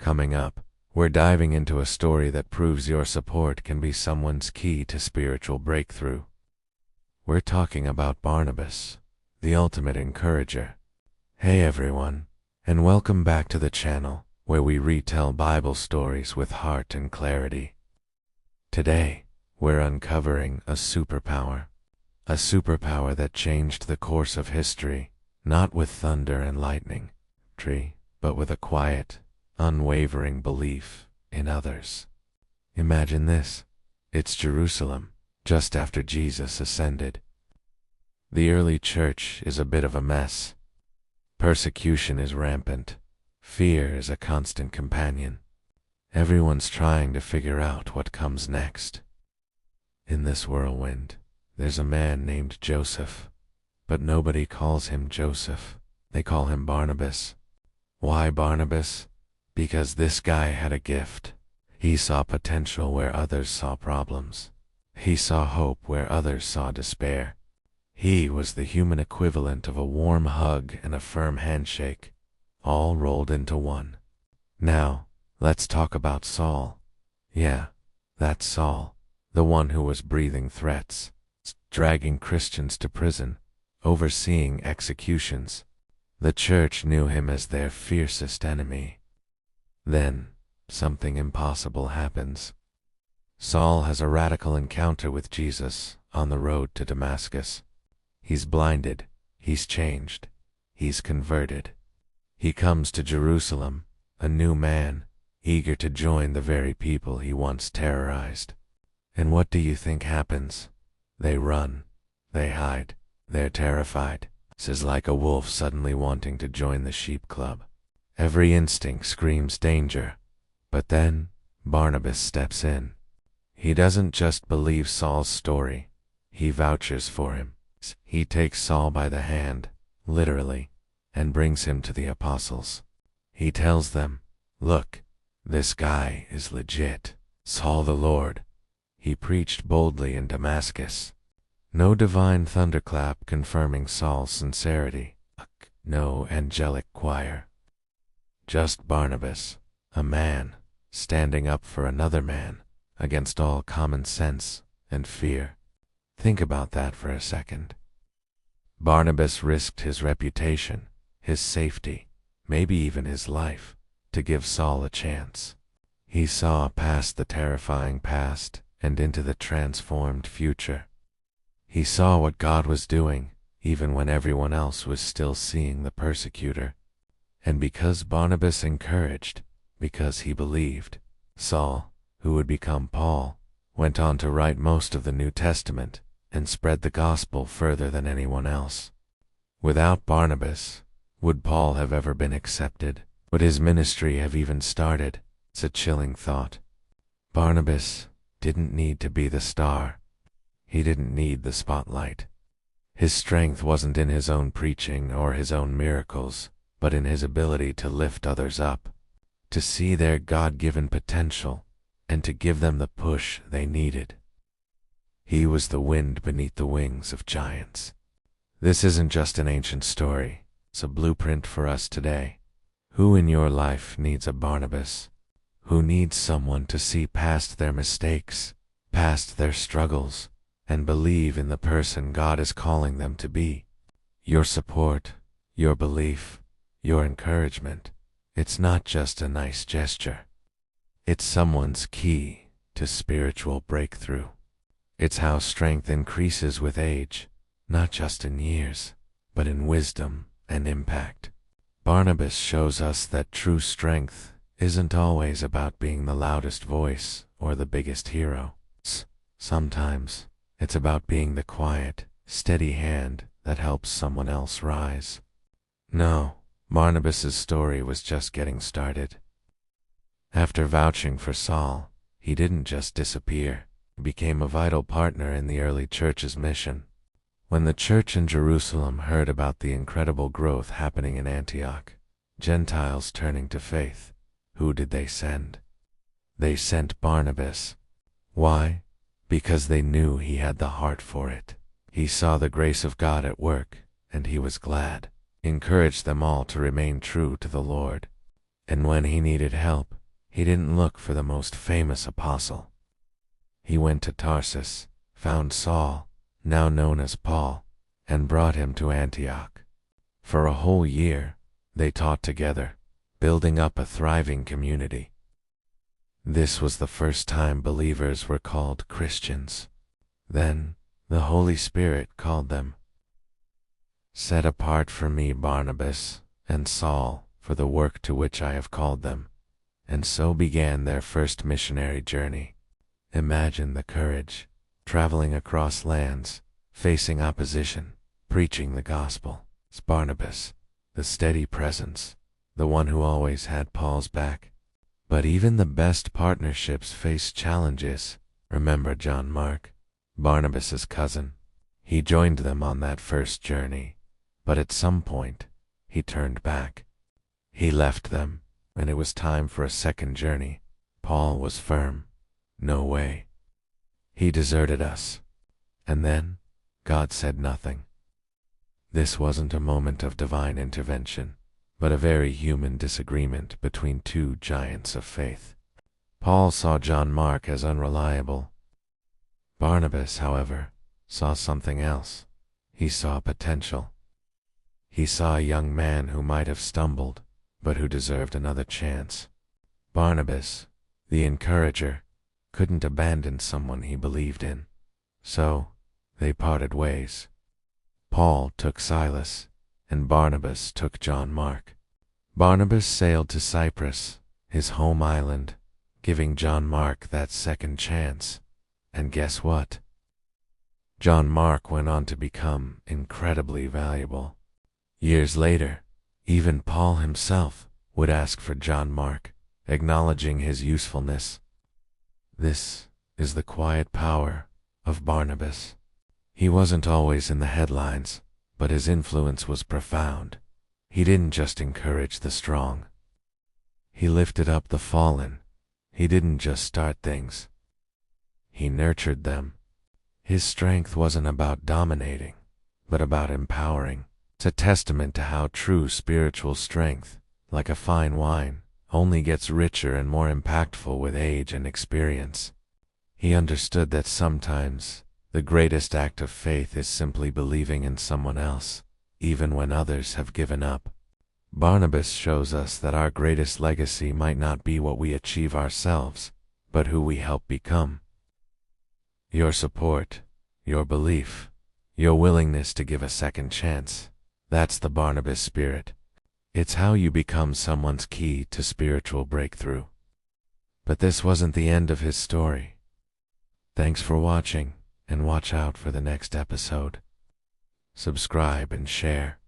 Coming up, we're diving into a story that proves your support can be someone's key to spiritual breakthrough. We're talking about Barnabas, the ultimate encourager. Hey everyone, and welcome back to the channel, where we retell Bible stories with heart and clarity. Today, we're uncovering a superpower that changed the course of history, not with thunder and lightning, but with a quiet, unwavering belief in others. Imagine this. It's Jerusalem, just after Jesus ascended. The early church is a bit of a mess. Persecution is rampant. Fear is a constant companion. Everyone's trying to figure out what comes next. In this whirlwind, there's a man named Joseph, but nobody calls him Joseph. They call him Barnabas. Why Barnabas? Because this guy had a gift. He saw potential where others saw problems. He saw hope where others saw despair. He was the human equivalent of a warm hug and a firm handshake, all rolled into one. Now, let's talk about Saul. Yeah, that's Saul, the one who was breathing threats, dragging Christians to prison, overseeing executions. The church knew him as their fiercest enemy. Then, something impossible happens. Saul has a radical encounter with Jesus on the road to Damascus. He's blinded, he's changed, he's converted. He comes to Jerusalem, a new man, eager to join the very people he once terrorized. And what do you think happens? They run, they hide, they're terrified. This is like a wolf suddenly wanting to join the sheep club. Every instinct screams danger, but then Barnabas steps in. He doesn't just believe Saul's story, he vouches for him. He takes Saul by the hand, literally, and brings him to the apostles. He tells them, "Look, this guy is legit. Saul the Lord. He preached boldly in Damascus." No divine thunderclap confirming Saul's sincerity. No angelic choir. Just Barnabas, a man, standing up for another man, against all common sense and fear. Think about that for a second. Barnabas risked his reputation, his safety, maybe even his life, to give Saul a chance. He saw past the terrifying past and into the transformed future. He saw what God was doing, even when everyone else was still seeing the persecutor. And because Barnabas encouraged, because he believed, Saul, who would become Paul, went on to write most of the New Testament and spread the gospel further than anyone else. Without Barnabas, would Paul have ever been accepted? Would his ministry have even started? It's a chilling thought. Barnabas didn't need to be the star. He didn't need the spotlight. His strength wasn't in his own preaching or his own miracles, but in his ability to lift others up, to see their God-given potential, and to give them the push they needed. He was the wind beneath the wings of giants. This isn't just an ancient story, it's a blueprint for us today. Who in your life needs a Barnabas? Who needs someone to see past their mistakes, past their struggles, and believe in the person God is calling them to be? Your support, your belief, your encouragement, it's not just a nice gesture. It's someone's key to spiritual breakthrough. It's how strength increases with age, not just in years, but in wisdom and impact. Barnabas shows us that true strength isn't always about being the loudest voice or the biggest hero. Sometimes it's about being the quiet, steady hand that helps someone else rise. No, Barnabas's story was just getting started. After vouching for Saul, he didn't just disappear. He became a vital partner in the early church's mission. When the church in Jerusalem heard about the incredible growth happening in Antioch, Gentiles turning to faith, who did they send? They sent Barnabas. Why? Because they knew he had the heart for it. He saw the grace of God at work, and he was glad. Encouraged them all to remain true to the Lord. And when he needed help, He didn't look for the most famous apostle. He went to Tarsus, found Saul, now known as Paul, and brought him to Antioch. For a whole year, they taught together, building up a thriving community. This was the first time believers were called Christians. Then, the Holy Spirit called them. Set apart for me Barnabas and Saul for the work to which I have called them. And so began their first missionary journey. Imagine the courage, traveling across lands, facing opposition, preaching the gospel. It's Barnabas, the steady presence, the one who always had Paul's back. But even the best partnerships face challenges. Remember John Mark, Barnabas's cousin? He joined them on that first journey, but at some point, he turned back. He left them, and it was time for a second journey. Paul was firm. No way. He deserted us. And then, God said nothing. This wasn't a moment of divine intervention, but a very human disagreement between two giants of faith. Paul saw John Mark as unreliable. Barnabas, however, saw something else. He saw potential. He saw a young man who might have stumbled, but who deserved another chance. Barnabas, the encourager, couldn't abandon someone he believed in. So, they parted ways. Paul took Silas, and Barnabas took John Mark. Barnabas sailed to Cyprus, his home island, giving John Mark that second chance. And guess what? John Mark went on to become incredibly valuable. Years later, even Paul himself would ask for John Mark, acknowledging his usefulness. This is the quiet power of Barnabas. He wasn't always in the headlines, but his influence was profound. He didn't just encourage the strong. He lifted up the fallen. He didn't just start things. He nurtured them. His strength wasn't about dominating, but about empowering. It's a testament to how true spiritual strength, like a fine wine, only gets richer and more impactful with age and experience. He understood that sometimes the greatest act of faith is simply believing in someone else, even when others have given up. Barnabas shows us that our greatest legacy might not be what we achieve ourselves, but who we help become. Your support, your belief, your willingness to give a second chance, that's the Barnabas spirit. It's how you become someone's key to spiritual breakthrough. But this wasn't the end of his story. Thanks for watching, and watch out for the next episode. Subscribe and share.